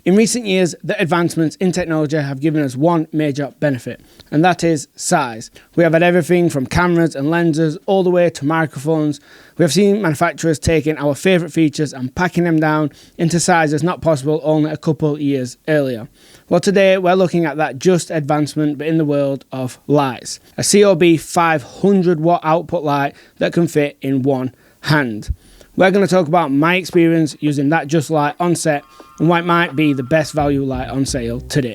In recent years, the advancements in technology have given us one major benefit, and that is size. We have had everything from cameras and lenses all the way to microphones. We have seen manufacturers taking our favourite features and packing them down into sizes not possible only a couple years earlier. Well, today we're looking at that just advancement, but in the world of lights. A COB 500 watt output light that can fit in one hand. We're going to talk about my experience using that just light on set and why it might be the best value light on sale today.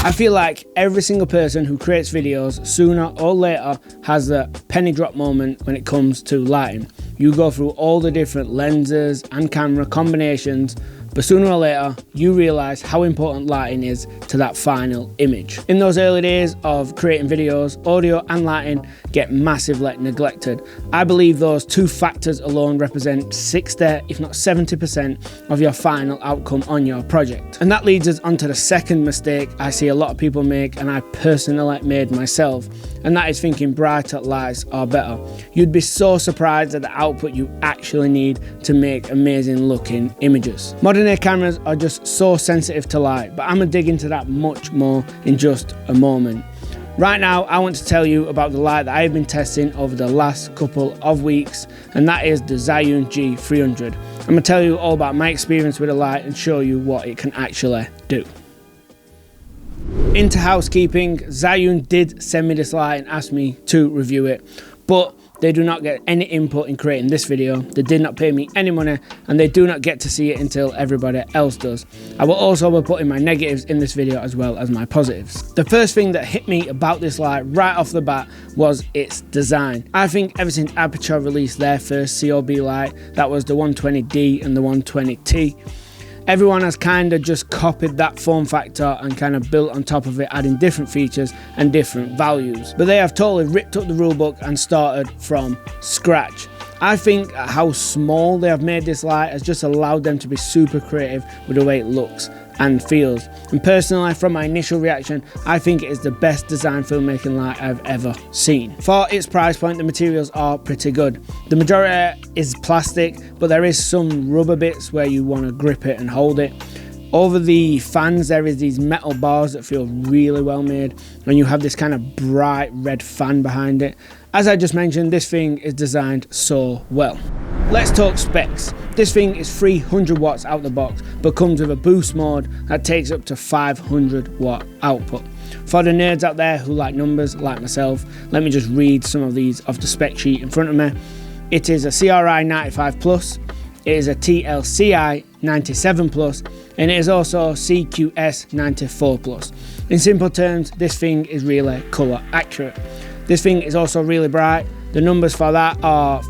I feel like every single person who creates videos sooner or later has a penny drop moment when it comes to lighting. You go through all the different lenses and camera combinations, but sooner or later you realise how important lighting is to that final image. In those early days of creating videos, audio and lighting get massively neglected. I believe those two factors alone represent 60, if not 70% of your final outcome on your project. And that leads us onto the second mistake I see a lot of people make, and I personally made myself, and that is thinking brighter lights are better. You'd be so surprised at the output you actually need to make amazing looking images. Modern day cameras are just so sensitive to light, but I'm going to dig into that much more in just a moment. Right now, I want to tell you about the light that I've been testing over the last couple of weeks, and that is the Zhiyun G300. I'm going to tell you all about my experience with the light and show you what it can actually do. Into housekeeping, Zhiyun did send me this light and asked me to review it, but they do not get any input in creating this video. They did not pay me any money, and they do not get to see it until everybody else does. I will also be putting my negatives in this video as well as my positives. The first thing that hit me about this light right off the bat was its design. I think ever since Aperture released their first COB light, that was the 120D and the 120T, everyone has kind of just copied that form factor and kind of built on top of it, adding different features and different values. But they have totally ripped up the rulebook and started from scratch. I think how small they have made this light has just allowed them to be super creative with the way it looks and feels. And personally, from my initial reaction, I think it is the best design filmmaking light I've ever seen. For its price point, the materials are pretty good. The majority is plastic, but there is some rubber bits where you want to grip it and hold it. Over the fans, there is these metal bars that feel really well made, and you have this kind of bright red fan behind it. As I just mentioned, this thing is designed so well. Let's talk specs. This thing is 300 watts out the box, but comes with a boost mode that takes up to 500 watt output. For the nerds out there who like numbers, like myself, let me just read some of these off the spec sheet in front of me. It is a CRI 95 plus, it is a TLCI 97 plus, and it is also CQS 94 plus. In simple terms, this thing is really colour accurate. This thing is also really bright. The numbers for that are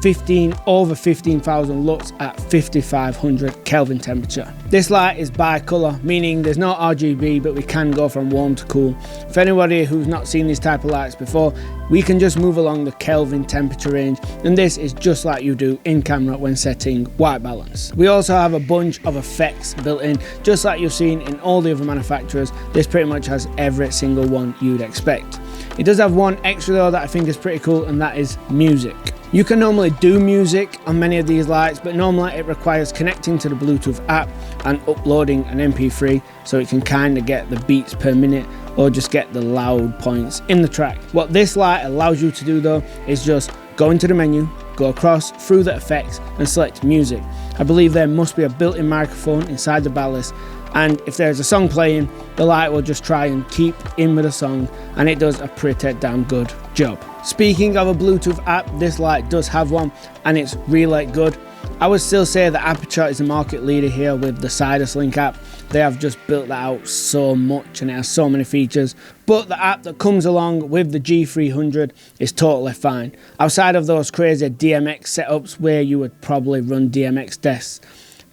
over 15,000 lux at 5500 Kelvin temperature. This light is bi-colour, meaning there's no RGB, but we can go from warm to cool. For anybody who's not seen these type of lights before, we can just move along the Kelvin temperature range, and this is just like you do in camera when setting white balance. We also have a bunch of effects built in, just like you've seen in all the other manufacturers. This pretty much has every single one you'd expect. It does have one extra though that I think is pretty cool, and that is music. You can normally do music on many of these lights, but normally it requires connecting to the Bluetooth app and uploading an MP3 so it can kind of get the beats per minute or just get the loud points in the track. What this light allows you to do though is just go into the menu, go across through the effects and select music. I believe there must be a built-in microphone inside the ballast, and if there's a song playing, the light will just try and keep in with the song, and it does a pretty damn good job. Speaking of a Bluetooth app, this light does have one, and it's really good. I would still say that Aperture is the market leader here with the Sidus Link app. They have just built that out so much and it has so many features. But the app that comes along with the G300 is totally fine. Outside of those crazy DMX setups where you would probably run DMX tests,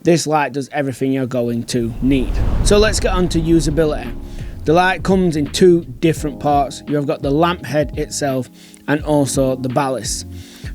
this light does everything you're going to need. So let's get on to usability. The light comes in two different parts. You've got the lamp head itself and also the ballast.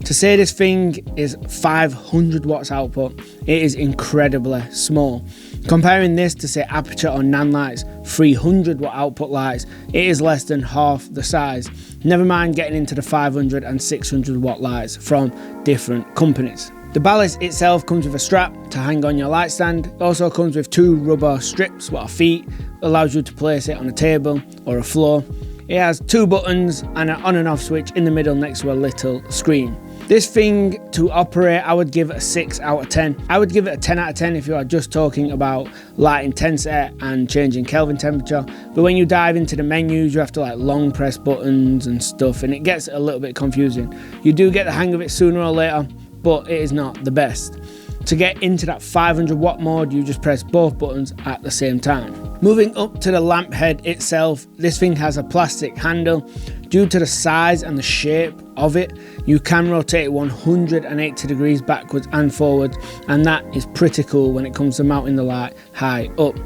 To say this thing is 500 watts output, it is incredibly small. Comparing this to say Aperture or Nanlight's 300 watt output lights, it is less than half the size. Never mind getting into the 500 and 600 watt lights from different companies. The ballast itself comes with a strap to hang on your light stand. It also comes with 2 rubber strips, what are feet, allows you to place it on a table or a floor. It has 2 buttons and an on and off switch in the middle next to a little screen. This thing to operate, I would give it a 6 out of 10. I would give it a 10 out of 10 if you are just talking about light intensity and changing Kelvin temperature. But when you dive into the menus, you have to like long press buttons and stuff, and it gets a little bit confusing. You do get the hang of it sooner or later, but it is not the best. To get into that 500 watt mode, you just press both buttons at the same time. Moving up to the lamp head itself, this thing has a plastic handle. Due to the size and the shape of it, you can rotate it 180 degrees backwards and forwards, and that is pretty cool when it comes to mounting the light high up.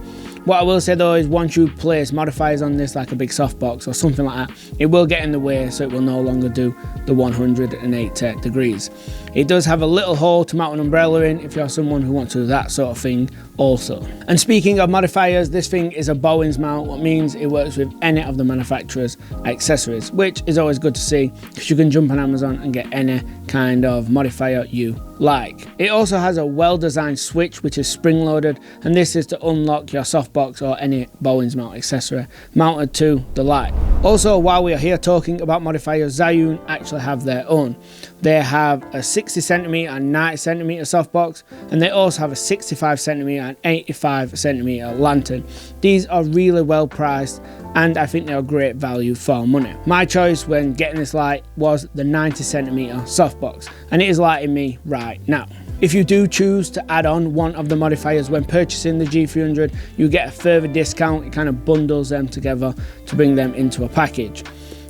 What I will say though is once you place modifiers on this, like a big softbox or something like that, it will get in the way, so it will no longer do the 180 degrees. It does have a little hole to mount an umbrella in if you're someone who wants to do that sort of thing also. And speaking of modifiers, this thing is a Bowens mount, what means it works with any of the manufacturer's accessories, which is always good to see because you can jump on Amazon and get any kind of modifier you like. It also has a well-designed switch which is spring-loaded, and this is to unlock your softbox or any Bowens mount accessory mounted to the light. Also, while we are here talking about modifiers, Zhiyun actually have their own. They have a 60cm and 90cm softbox, and they also have a 65cm and 85cm lantern. These are really well priced, and I think they are great value for money. My choice when getting this light was the 90cm softbox, and it is lighting me right now. If you do choose to add on one of the modifiers when purchasing the G300, you get a further discount. It kind of bundles them together to bring them into a package.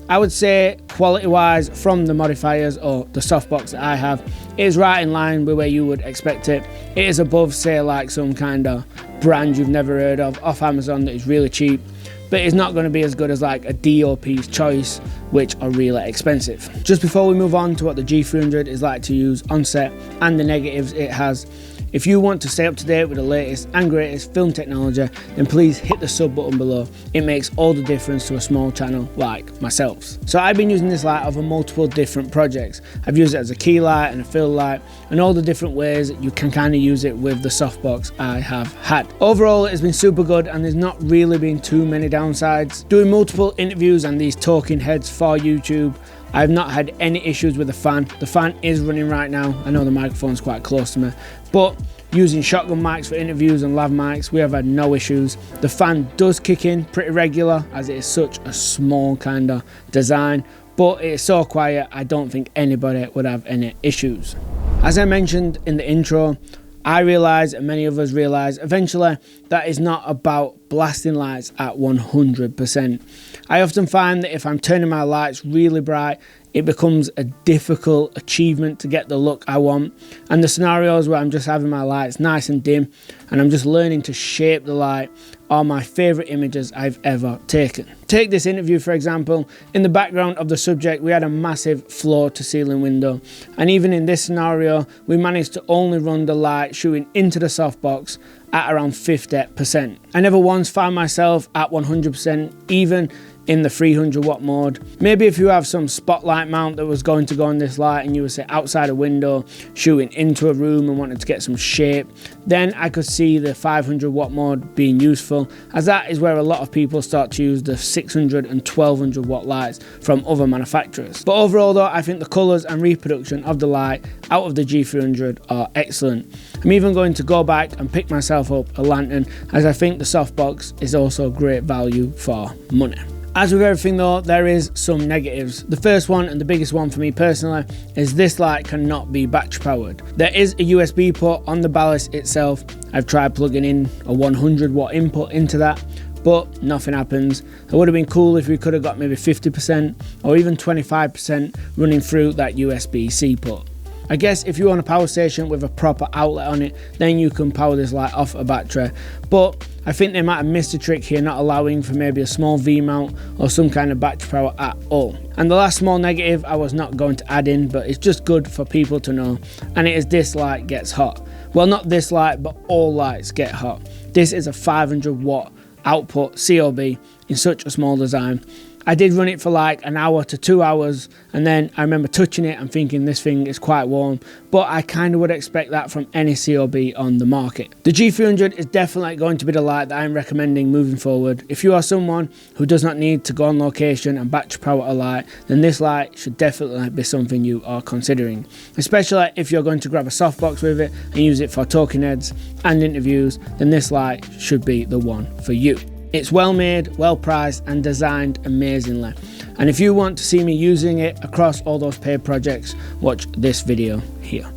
I would say quality wise from the modifiers or the softbox that I have, it is right in line with where you would expect it. It is above say like some kind of brand you've never heard of off Amazon that is really cheap, but it's not going to be as good as like a DOP's Choice, which are really expensive. Just before we move on to what the G300 is like to use on set and the negatives it has, if you want to stay up to date with the latest and greatest film technology, then please hit the sub button below. It makes all the difference to a small channel like myself. So I've been using this light over multiple different projects. I've used it as a key light and a fill light, and all the different ways that you can kind of use it with the softbox I have had. Overall, it's been super good, and there's not really been too many downsides. Doing multiple interviews and these talking heads for YouTube, I've not had any issues with the fan. The fan is running right now. I know the microphone's quite close to me, but using shotgun mics for interviews and lav mics, we have had no issues. The fan does kick in pretty regular as it is such a small kind of design, but it is so quiet I don't think anybody would have any issues. As I mentioned in the intro, I realise, and many of us realise eventually, that it's not about blasting lights at 100%. I often find that if I'm turning my lights really bright, it becomes a difficult achievement to get the look I want. And the scenarios where I'm just having my lights nice and dim and I'm just learning to shape the light are my favourite images I've ever taken. Take this interview for example. In the background of the subject we had a massive floor to ceiling window, and even in this scenario we managed to only run the light shooting into the softbox at around 50%. I never once found myself at 100%, even in the 300 watt mode. Maybe if you have some spotlight mount that was going to go on this light and you were say outside a window shooting into a room and wanted to get some shape, then I could see the 500 watt mode being useful, as that is where a lot of people start to use the 600 and 1200 watt lights from other manufacturers. But overall though, I think the colours and reproduction of the light out of the G300 are excellent. I'm even going to go back and pick myself up a lantern, as I think the softbox is also great value for money. As with everything though, there is some negatives. The first one, and the biggest one for me personally, is this light cannot be battery powered. There is a USB port on the ballast itself. I've tried plugging in a 100 watt input into that, but nothing happens. It would have been cool if we could have got maybe 50% or even 25% running through that USB-C port. I guess if you want a power station with a proper outlet on it, then you can power this light off a battery, but I think they might have missed a trick here, not allowing for maybe a small V mount or some kind of battery power at all. And the last small negative I was not going to add in, but it's just good for people to know, and it is this light gets hot. Well, not this light, but all lights get hot. This is a 500 watt output COB in such a small design. I did run it for like an hour to 2 hours, and then I remember touching it and thinking this thing is quite warm, but I kind of would expect that from any COB on the market. The G300 is definitely going to be the light that I'm recommending moving forward. If you are someone who does not need to go on location and batch power a light, then this light should definitely be something you are considering, especially if you're going to grab a softbox with it and use it for talking heads and interviews. Then this light should be the one for you. It's well made, well priced, and designed amazingly. And if you want to see me using it across all those paid projects, watch this video here.